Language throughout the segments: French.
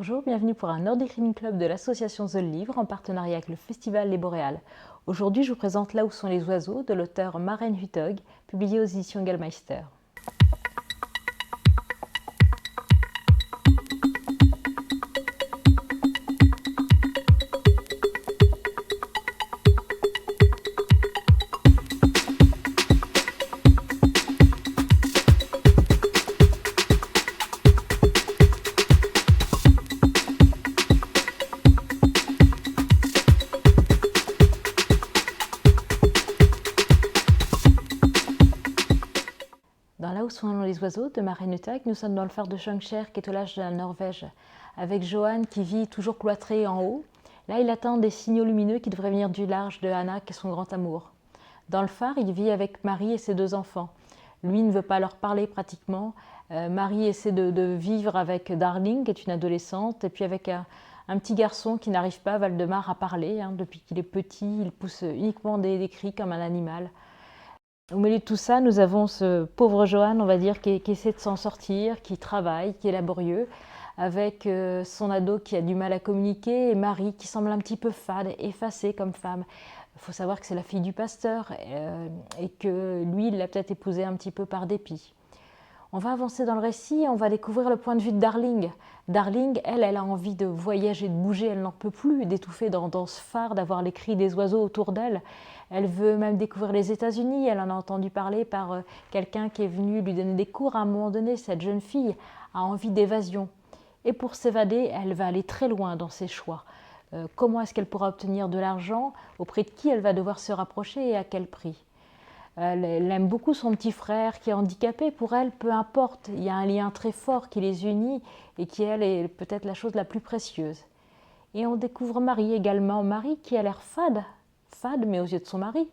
Bonjour, bienvenue pour un Nordic Reading Club de l'association The Livre en partenariat avec le Festival Les Boréales. Aujourd'hui, je vous présente Là où sont les oiseaux de l'auteur Maren Uthaug, publié aux éditions Gallmeister. Dans Là où sont les oiseaux de Maren Uthaug, nous sommes dans le phare de Stavanger qui est au large de la Norvège, avec Johan qui vit toujours cloîtré en haut. Là, il attend des signaux lumineux qui devraient venir du large de Anna, qui est son grand amour. Dans le phare, il vit avec Marie et ses deux enfants. Lui ne veut pas leur parler pratiquement. Marie essaie de vivre avec Darling, qui est une adolescente, et puis avec un petit garçon qui n'arrive pas, Valdemar, à parler. Depuis qu'il est petit, il pousse uniquement des cris comme un animal. Au milieu de tout ça, nous avons ce pauvre Johan, on va dire, qui essaie de s'en sortir, qui travaille, qui est laborieux, avec son ado qui a du mal à communiquer, et Marie qui semble un petit peu fade, effacée comme femme. Il faut savoir que c'est la fille du pasteur et que lui, il l'a peut-être épousée un petit peu par dépit. On va avancer dans le récit et on va découvrir le point de vue de Darling. Darling, elle a envie de voyager, de bouger, elle n'en peut plus d'étouffer dans ce phare, d'avoir les cris des oiseaux autour d'elle. Elle veut même découvrir les États-Unis, elle en a entendu parler par quelqu'un qui est venu lui donner des cours. À un moment donné, cette jeune fille a envie d'évasion. Et pour s'évader, elle va aller très loin dans ses choix. Comment est-ce qu'elle pourra obtenir de l'argent? Auprès de qui elle va devoir se rapprocher et à quel prix? Elle aime beaucoup son petit frère qui est handicapé. Pour elle, peu importe, il y a un lien très fort qui les unit et qui, elle, est peut-être la chose la plus précieuse. Et on découvre Marie également. Marie qui a l'air fade mais aux yeux de son mari.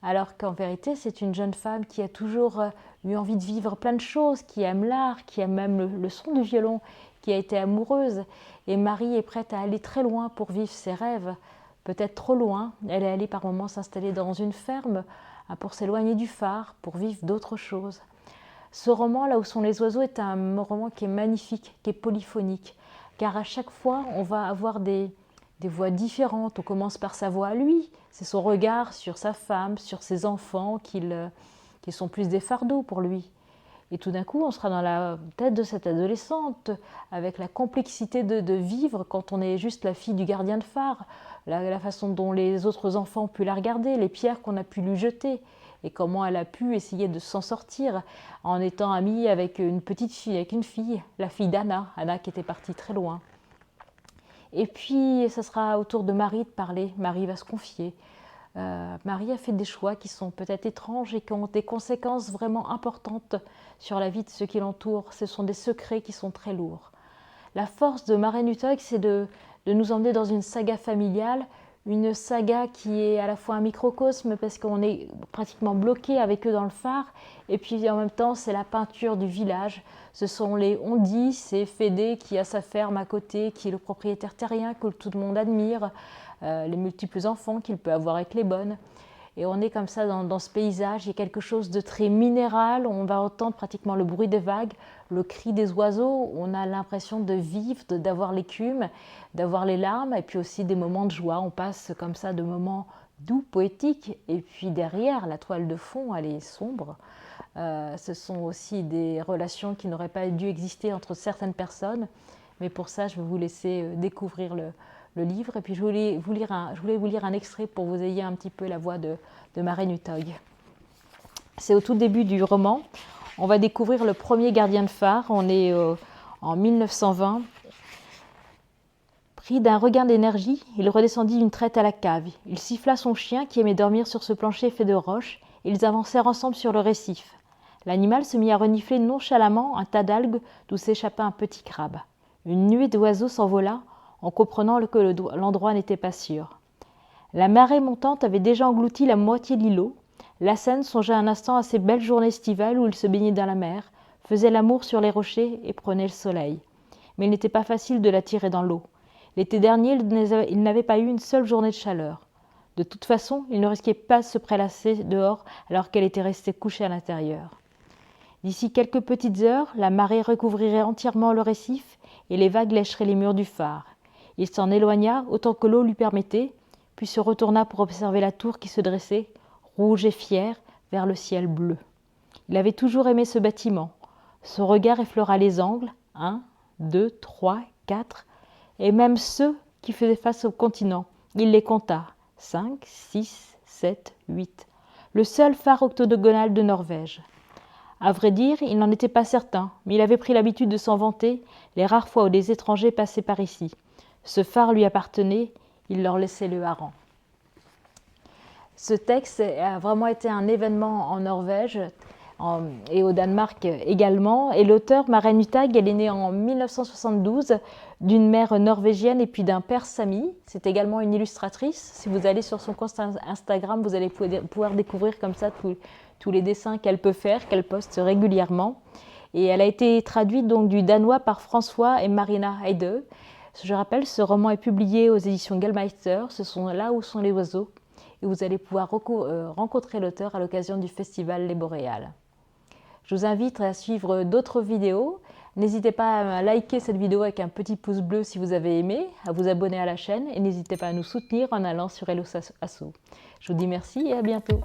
Alors qu'en vérité, c'est une jeune femme qui a toujours eu envie de vivre plein de choses, qui aime l'art, qui aime même le son du violon, qui a été amoureuse. Et Marie est prête à aller très loin pour vivre ses rêves, peut-être trop loin. Elle est allée par moments s'installer dans une ferme pour s'éloigner du phare, pour vivre d'autres choses. Ce roman, Là où sont les oiseaux, est un roman qui est magnifique, qui est polyphonique, car à chaque fois, on va avoir des voix différentes. On commence par sa voix à lui, c'est son regard sur sa femme, sur ses enfants, qui sont plus des fardeaux pour lui. Et tout d'un coup, on sera dans la tête de cette adolescente, avec la complexité de vivre quand on est juste la fille du gardien de phare, la façon dont les autres enfants ont pu la regarder, les pierres qu'on a pu lui jeter, et comment elle a pu essayer de s'en sortir en étant amie avec une petite fille, la fille d'Anna, Anna qui était partie très loin. Et puis, ce sera au tour de Marie de parler. Marie va se confier. Marie a fait des choix qui sont peut-être étranges et qui ont des conséquences vraiment importantes sur la vie de ceux qui l'entourent. Ce sont des secrets qui sont très lourds. La force de Maren Uthaug, c'est de nous emmener dans une saga familiale, une saga qui est à la fois un microcosme parce qu'on est pratiquement bloqué avec eux dans le phare, et puis en même temps c'est la peinture du village. Ce sont les Ondis, c'est Fédé qui a sa ferme à côté, qui est le propriétaire terrien que tout le monde admire, les multiples enfants qu'il peut avoir avec les bonnes. Et on est comme ça dans ce paysage, il y a quelque chose de très minéral, on va entendre pratiquement le bruit des vagues, le cri des oiseaux, on a l'impression de vivre, d'avoir l'écume, d'avoir les larmes, et puis aussi des moments de joie. On passe comme ça de moments doux, poétiques, et puis derrière, la toile de fond, elle est sombre. Ce sont aussi des relations qui n'auraient pas dû exister entre certaines personnes, mais pour ça, je vais vous laisser découvrir le livre. Et puis je voulais vous lire un extrait pour que vous ayez un petit peu la voix de Maren Uthaug. C'est au tout début du roman. On va découvrir le premier gardien de phare. On est en 1920. Pris d'un regain d'énergie, il redescendit d'une traite à la cave. Il siffla son chien qui aimait dormir sur ce plancher fait de roches, et ils avancèrent ensemble sur le récif. L'animal se mit à renifler nonchalamment un tas d'algues d'où s'échappa un petit crabe. Une nuée d'oiseaux s'envola, en comprenant que l'endroit n'était pas sûr. La marée montante avait déjà englouti la moitié de l'îlot. La Seine songeait un instant à ces belles journées estivales où il se baignait dans la mer, faisait l'amour sur les rochers et prenait le soleil. Mais il n'était pas facile de la tirer dans l'eau. L'été dernier, il n'avait pas eu une seule journée de chaleur. De toute façon, il ne risquait pas de se prélasser dehors alors qu'elle était restée couchée à l'intérieur. D'ici quelques petites heures, la marée recouvrirait entièrement le récif et les vagues lécheraient les murs du phare. Il s'en éloigna autant que l'eau lui permettait, puis se retourna pour observer la tour qui se dressait, rouge et fière, vers le ciel bleu. Il avait toujours aimé ce bâtiment. Son regard effleura les angles, 1, 2, 3, 4, et même ceux qui faisaient face au continent. Il les compta, 5, 6, 7, 8. Le seul phare octogonal de Norvège. À vrai dire, il n'en était pas certain, mais il avait pris l'habitude de s'en vanter les rares fois où des étrangers passaient par ici. Ce phare lui appartenait, il leur laissait le hareng. Ce texte a vraiment été un événement en Norvège et au Danemark également. Et l'auteur, Maren Uthaug, elle est née en 1972 d'une mère norvégienne et puis d'un père sami. C'est également une illustratrice. Si vous allez sur son compte Instagram, vous allez pouvoir découvrir comme ça tous les dessins qu'elle peut faire, qu'elle poste régulièrement. Et elle a été traduite donc du danois par François et Marina Heide. Je rappelle, ce roman est publié aux éditions Gellmeister. Ce sont Là où sont les oiseaux. Et vous allez pouvoir rencontrer l'auteur à l'occasion du festival Les Boréales. Je vous invite à suivre d'autres vidéos. N'hésitez pas à liker cette vidéo avec un petit pouce bleu si vous avez aimé, à vous abonner à la chaîne et n'hésitez pas à nous soutenir en allant sur Hello Asso. Je vous dis merci et à bientôt.